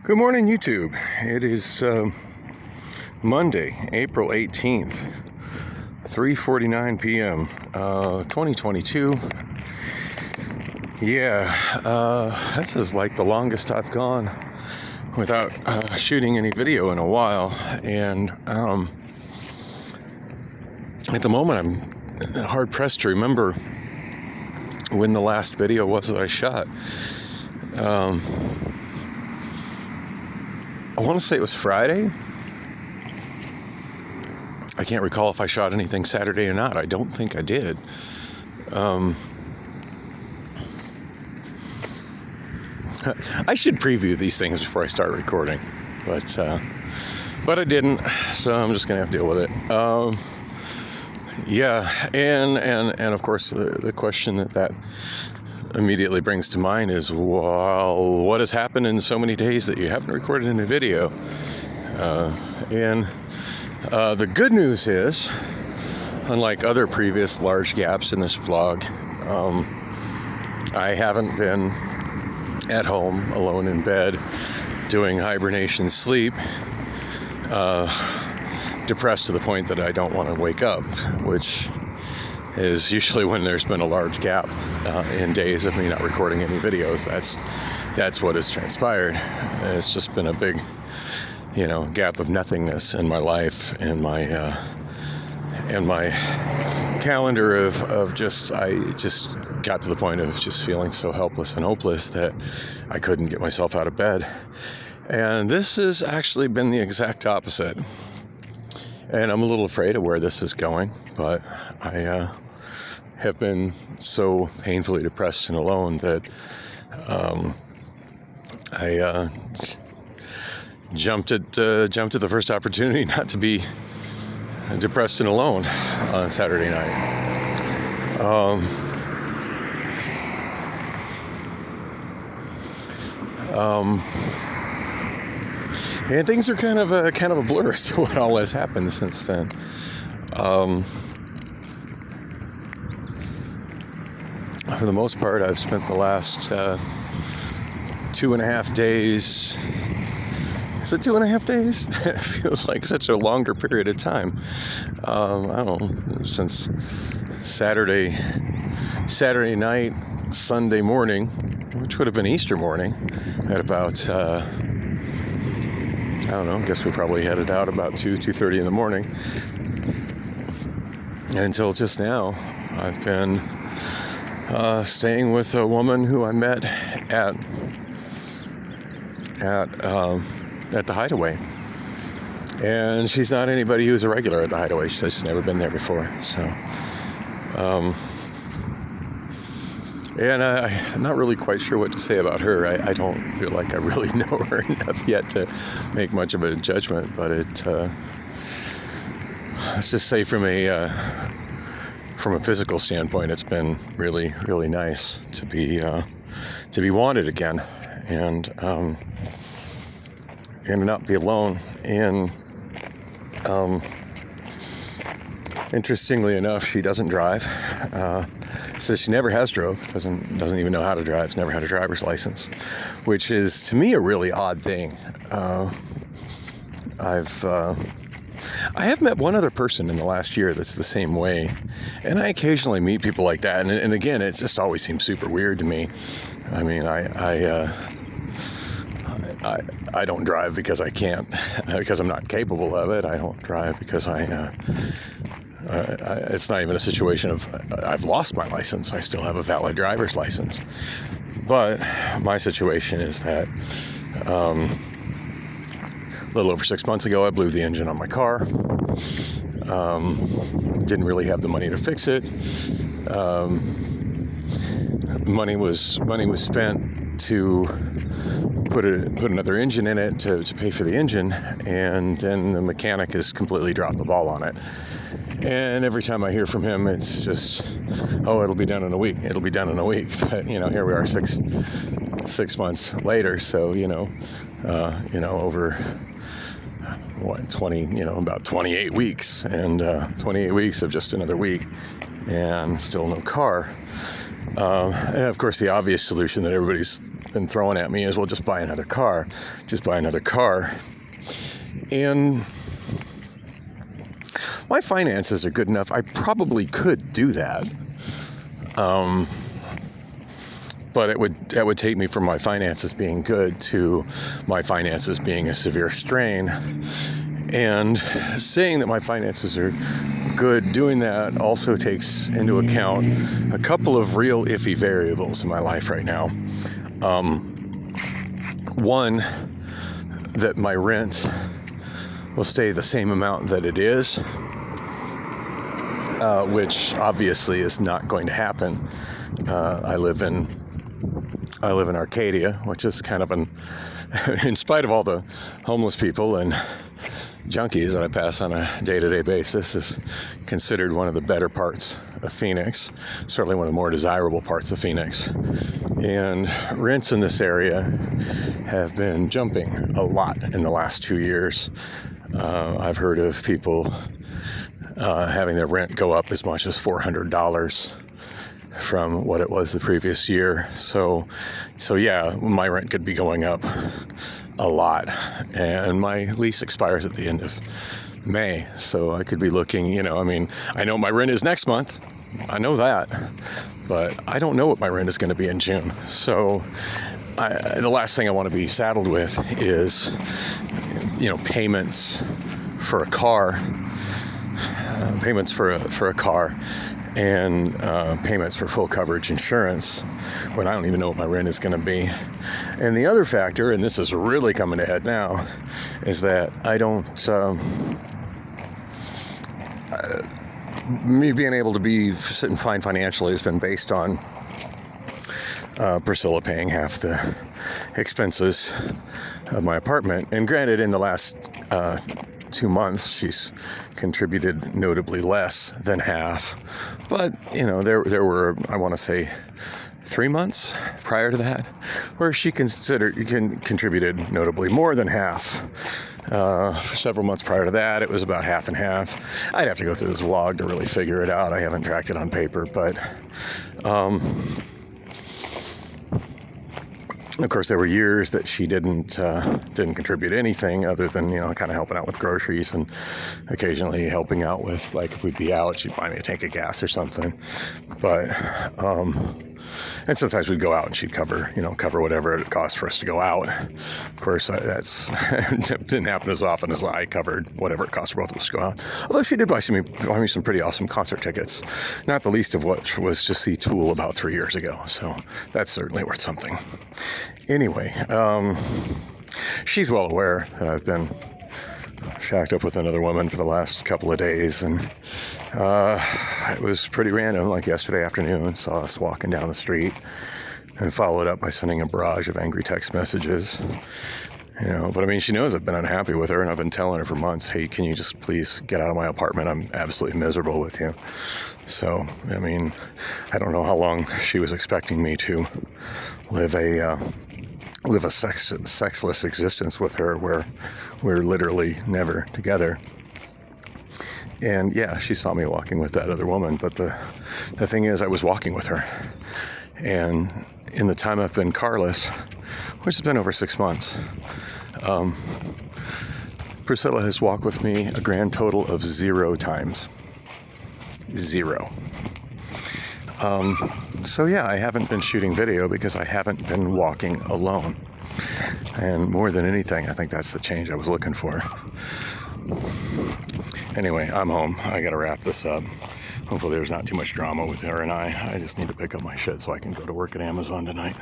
Good morning, YouTube. It is Monday, April 18th, 3:49 p.m., 2022. This is like the longest I've gone without shooting any video in a while. And at the moment, I'm hard-pressed to remember when the last video was that I shot. I want to say it was Friday. I can't recall if I shot anything Saturday or not. I don't think I did. I should preview these things before I start recording, but I didn't, so I'm just gonna have to deal with it. And of course the question that immediately brings to mind is, well, what has happened in so many days that you haven't recorded any video? The good news is, unlike other previous large gaps in this vlog, I haven't been at home alone in bed doing hibernation sleep, depressed to the point that I don't want to wake up, which is usually when there's been a large gap in days of me not recording any videos. That's what has transpired. It's just been a big, gap of nothingness in my life and my calendar of just, I just got to the point of just feeling so helpless and hopeless that I couldn't get myself out of bed. And this has actually been the exact opposite. And I'm a little afraid of where this is going, but I have been so painfully depressed and alone that I jumped at the first opportunity not to be depressed and alone on Saturday night. And things are kind of a blur as to what all has happened since then. For the most part, I've spent the last 2.5 days. Is it 2.5 days? It feels like such a longer period of time. I don't know, since Saturday night, Sunday morning, which would have been Easter morning, at about, I don't know, I guess we probably headed out about 2:30 in the morning. Until just now, I've been staying with a woman who I met at the Hideaway. And she's not anybody who's a regular at the Hideaway. She says she's never been there before. So, I'm not really quite sure what to say about her. I don't feel like I really know her enough yet to make much of a judgment. But let's just say from a physical standpoint, it's been really, really nice to be wanted again, and not be alone. And interestingly enough, she doesn't drive. Says she never has drove. Doesn't even know how to drive. Never had a driver's license, which is to me a really odd thing. I have met one other person in the last year that's the same way, and I occasionally meet people like that. And again, it just always seems super weird to me. I mean, I don't drive because I can't, because I'm not capable of it. I don't drive because it's not even a situation of I've lost my license. I still have a valid driver's license. But my situation is that a little over 6 months ago, I blew the engine on my car. Didn't really have the money to fix it. Money was spent to put another engine in it to pay for the engine, and then the mechanic has completely dropped the ball on it. And every time I hear from him, it's just, oh, it'll be done in a week. It'll be done in a week. But here we are 6 months later. So over about 28 weeks, and 28 weeks of just another week, and still no car. And of course, the obvious solution that everybody's been throwing at me is, well, just buy another car. Just buy another car. And my finances are good enough. I probably could do that. But it would take me from my finances being good to my finances being a severe strain. And saying that my finances are good, doing that also takes into account a couple of real iffy variables in my life right now. One, that my rent will stay the same amount that it is, which obviously is not going to happen. I live in Arcadia, which is kind of in spite of all the homeless people and junkies that I pass on a day-to-day basis, is considered one of the better parts of Phoenix, certainly one of the more desirable parts of Phoenix. And rents in this area have been jumping a lot in the last 2 years. I've heard of people having their rent go up as much as $400 from what it was the previous year. So yeah, my rent could be going up a lot, and my lease expires at the end of May, so I could be looking, I know my rent is next month, I know that, but I don't know what my rent is going to be in June. So the last thing I want to be saddled with is, payments for a car, and payments for full coverage insurance when I don't even know what my rent is going to be. And the other factor, and this is really coming to head now, is that I don't, me being able to be sitting fine financially has been based on Priscilla paying half the expenses of my apartment. And granted, in the last 2 months, she's contributed notably less than half. But, there were, I want to say, 3 months prior to that where she contributed notably more than half. For several months prior to that, it was about half and half. I'd have to go through this vlog to really figure it out. I haven't tracked it on paper, but of course, there were years that she didn't contribute anything other than, kind of helping out with groceries and occasionally helping out with, like, if we'd be out, she'd buy me a tank of gas or something. But, and sometimes we'd go out and she'd cover whatever it cost for us to go out. Of course, that's didn't happen as often as I covered whatever it cost for both of us to go out. Although she did buy me some pretty awesome concert tickets, not the least of which was to see Tool about 3 years ago. So that's certainly worth something. Anyway, she's well aware that I've been shacked up with another woman for the last couple of days, and it was pretty random. Like yesterday afternoon, saw us walking down the street and followed up by sending a barrage of angry text messages. But she knows I've been unhappy with her, and I've been telling her for months, hey, can you just please get out of my apartment? I'm absolutely miserable with you. So, I don't know how long she was expecting me to live a sexless existence with her where we're literally never together. And yeah, she saw me walking with that other woman, but the thing is, I was walking with her. And in the time I've been carless, which has been over 6 months, Priscilla has walked with me a grand total of 0 times. 0. So yeah, I haven't been shooting video because I haven't been walking alone. And more than anything, I think that's the change I was looking for. Anyway, I'm home. I gotta wrap this up. Hopefully there's not too much drama with her and I. I just need to pick up my shit so I can go to work at Amazon tonight.